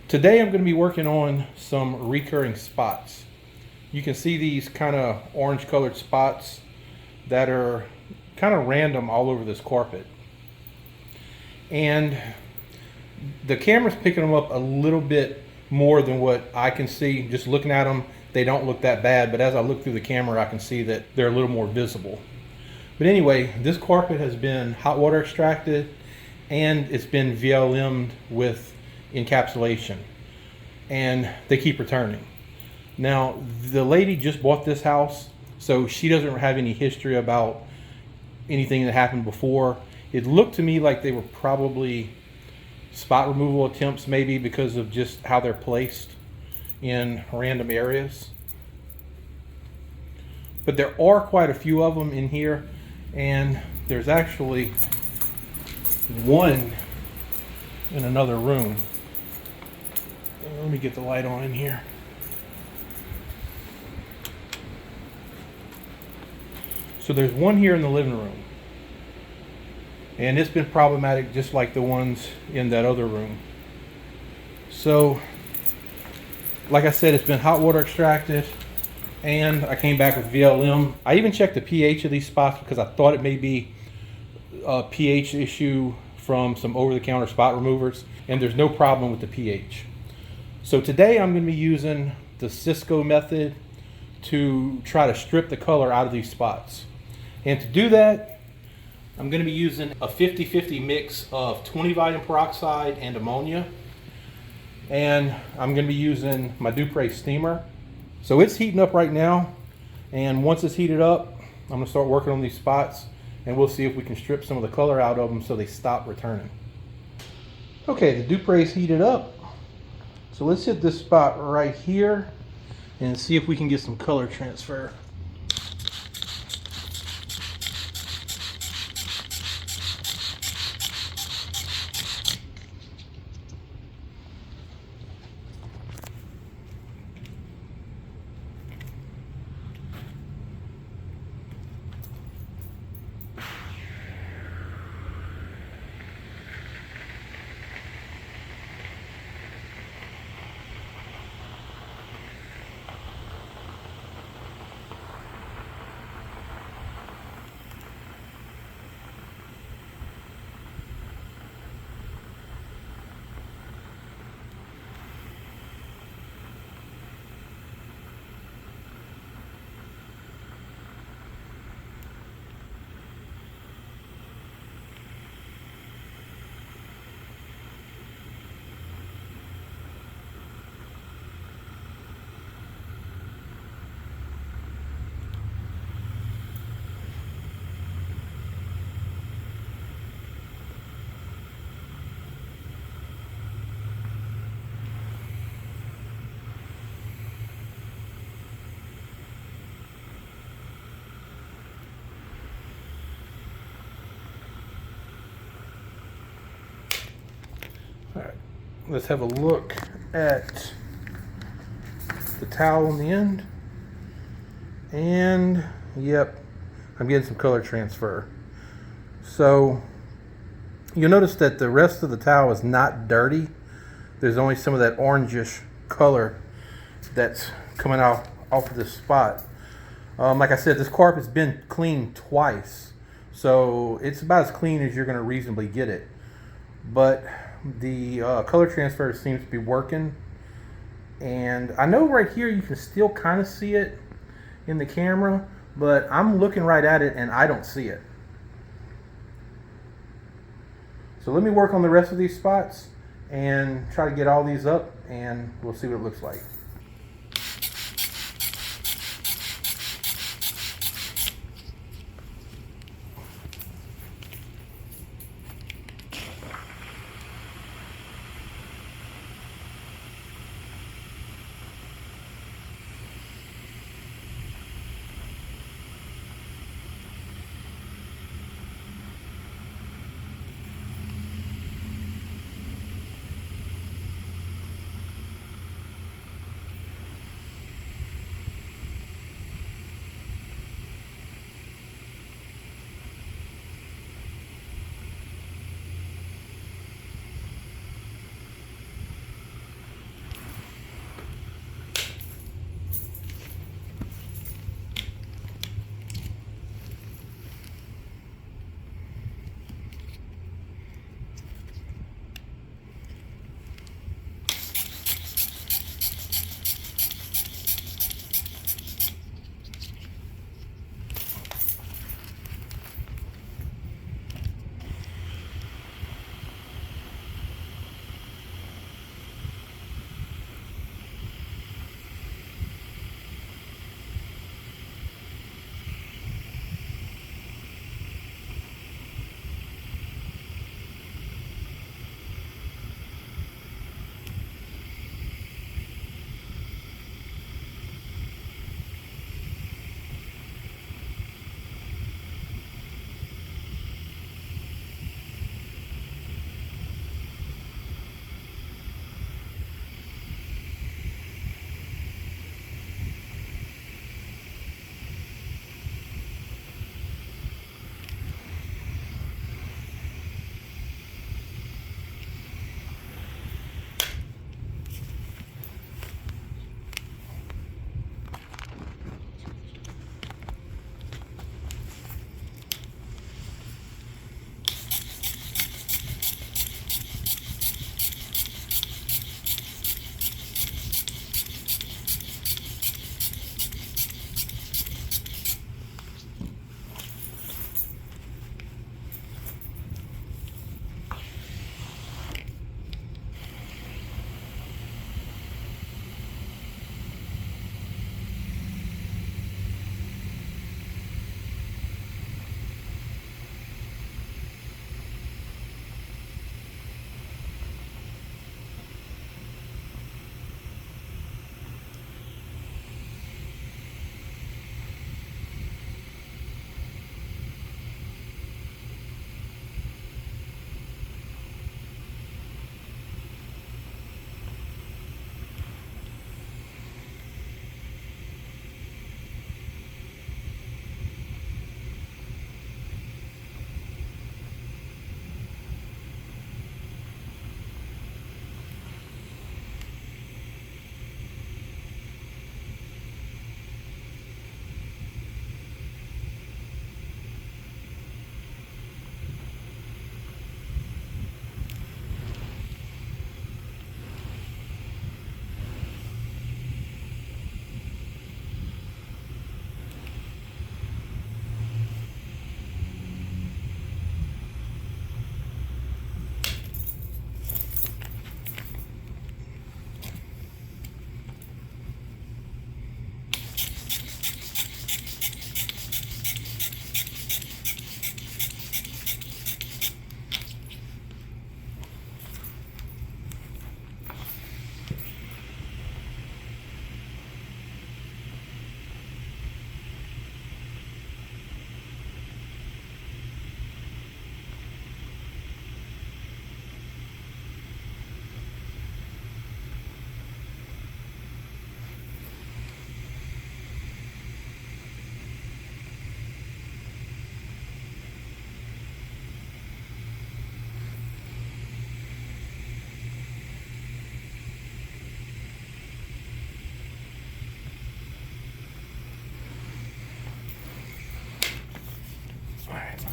Today I'm going to be working on some recurring spots. You can see these kind of orange colored spots that are kind of random all over this carpet. And the camera's picking them up a little bit more than what I can see. Just looking at them, they don't look that bad, but as I look through the camera, I can see that they're a little more visible. But anyway, this carpet has been hot water extracted and it's been VLM'd with encapsulation, and they keep returning. Now, the lady just bought this house, so she doesn't have any history about anything that happened before. It looked to me like they were probably spot removal attempts, maybe because of just how they're placed in random areas. But there are quite a few of them in here, and there's actually one in another room. Let me get the light on in here. So there's one here in the living room, and it's been problematic just like the ones in that other room. So like I said, it's been hot water extracted, and I came back with VLM. I even checked the pH of these spots because I thought it may be a pH issue from some over-the-counter spot removers, and there's no problem with the pH. So today I'm going to be using the Cisco method to try to strip the color out of these spots. And to do that, I'm going to be using a 50-50 mix of 20 volume peroxide and ammonia. And I'm going to be using my Dupray steamer. So it's heating up right now, and once it's heated up, I'm going to start working on these spots, and we'll see if we can strip some of the color out of them so they stop returning. Okay, the Dupray's heated up. So let's hit this spot right here and see if we can get some color transfer. All right, let's have a look at the towel on the end. And yep, I'm getting some color transfer. So you'll notice that the rest of the towel is not dirty. There's only some of that orangish color that's coming out off of this spot. Like I said, this carpet's been cleaned twice, so it's about as clean as you're going to reasonably get it. But the color transfer seems to be working, and I know right here you can still kind of see it in the camera, but I'm looking right at it and I don't see it. So let me work on the rest of these spots and try to get all these up, and we'll see what it looks like.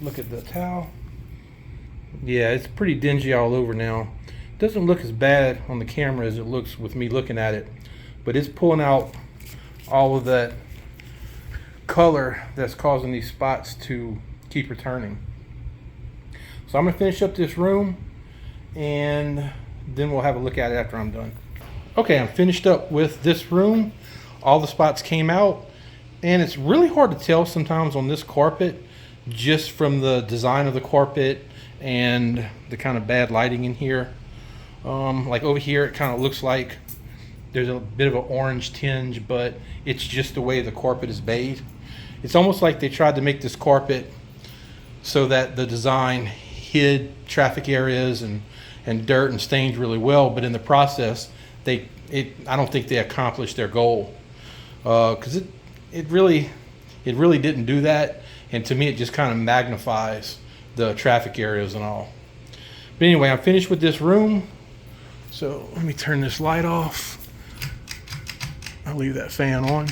look at the towel. Yeah, it's pretty dingy all over now. Doesn't look as bad on the camera as it looks with me looking at it, but it's pulling out all of that color that's causing these spots to keep returning. So I'm gonna finish up this room and then we'll have a look at it after I'm done. Okay, I'm finished up with this room. All the spots came out, and it's really hard to tell sometimes on this carpet just from the design of the carpet and the kind of bad lighting in here. Like over here, it kind of looks like there's a bit of an orange tinge, but it's just the way the carpet is made. It's almost like they tried to make this carpet so that the design hid traffic areas and dirt and stains really well, but in the process, I don't think they accomplished their goal, because it really didn't do that, and to me, it just kind of magnifies the traffic areas and all. But anyway, I'm finished with this room, so let me turn this light off. I'll leave that fan on,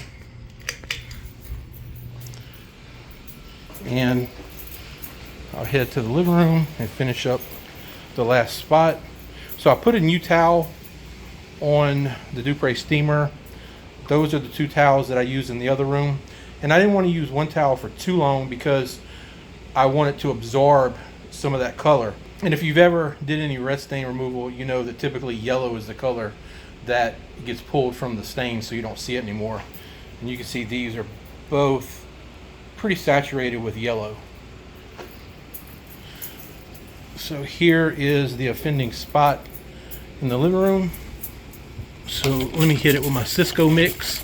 and I'll head to the living room and finish up the last spot. So I put a new towel on the Dupray steamer. Those are the two towels that I use in the other room, and I didn't want to use one towel for too long because I want it to absorb some of that color. And if you've ever did any red stain removal, you know that typically yellow is the color that gets pulled from the stain, so you don't see it anymore. And you can see these are both pretty saturated with yellow. So here is the offending spot in the living room. So let me hit it with my Cisco mix.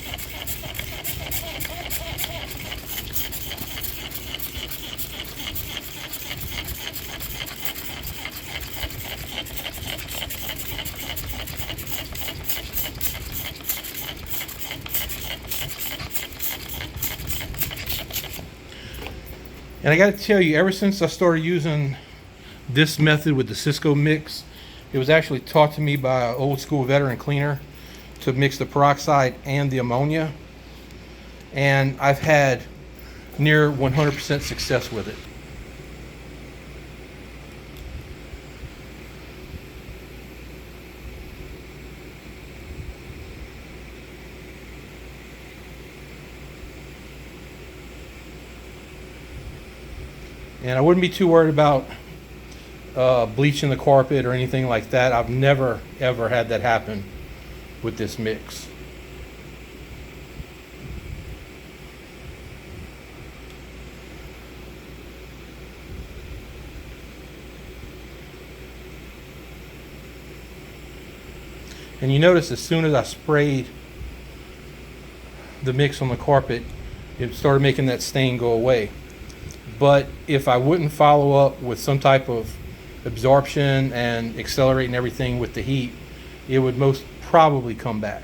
And I got to tell you, ever since I started using this method with the Cisco mix, it was actually taught to me by an old school veteran cleaner to mix the peroxide and the ammonia, and I've had near 100% success with it. And I wouldn't be too worried about bleaching the carpet or anything like that. I've never ever had that happen with this mix. And you notice as soon as I sprayed the mix on the carpet, it started making that stain go away. But if I wouldn't follow up with some type of absorption and accelerating everything with the heat, it would most probably come back.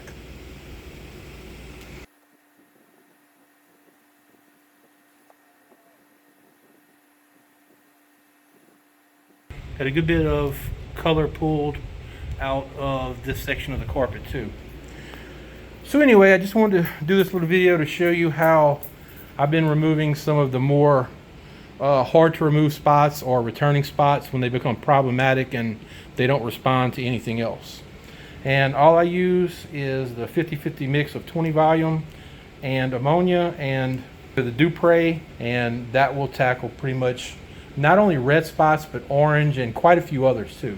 Had a good bit of color pulled out of this section of the carpet too. So anyway, I just wanted to do this little video to show you how I've been removing some of the more hard to remove spots or returning spots when they become problematic and they don't respond to anything else. And all I use is the 50-50 mix of 20 volume and ammonia and the Dupray, and that will tackle pretty much not only red spots but orange and quite a few others too.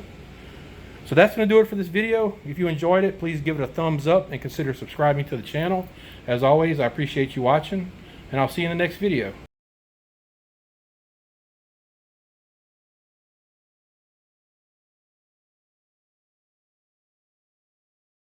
So that's going to do it for this video. If you enjoyed it, please give it a thumbs up and consider subscribing to the channel. As always, I appreciate you watching, and I'll see you in the next video.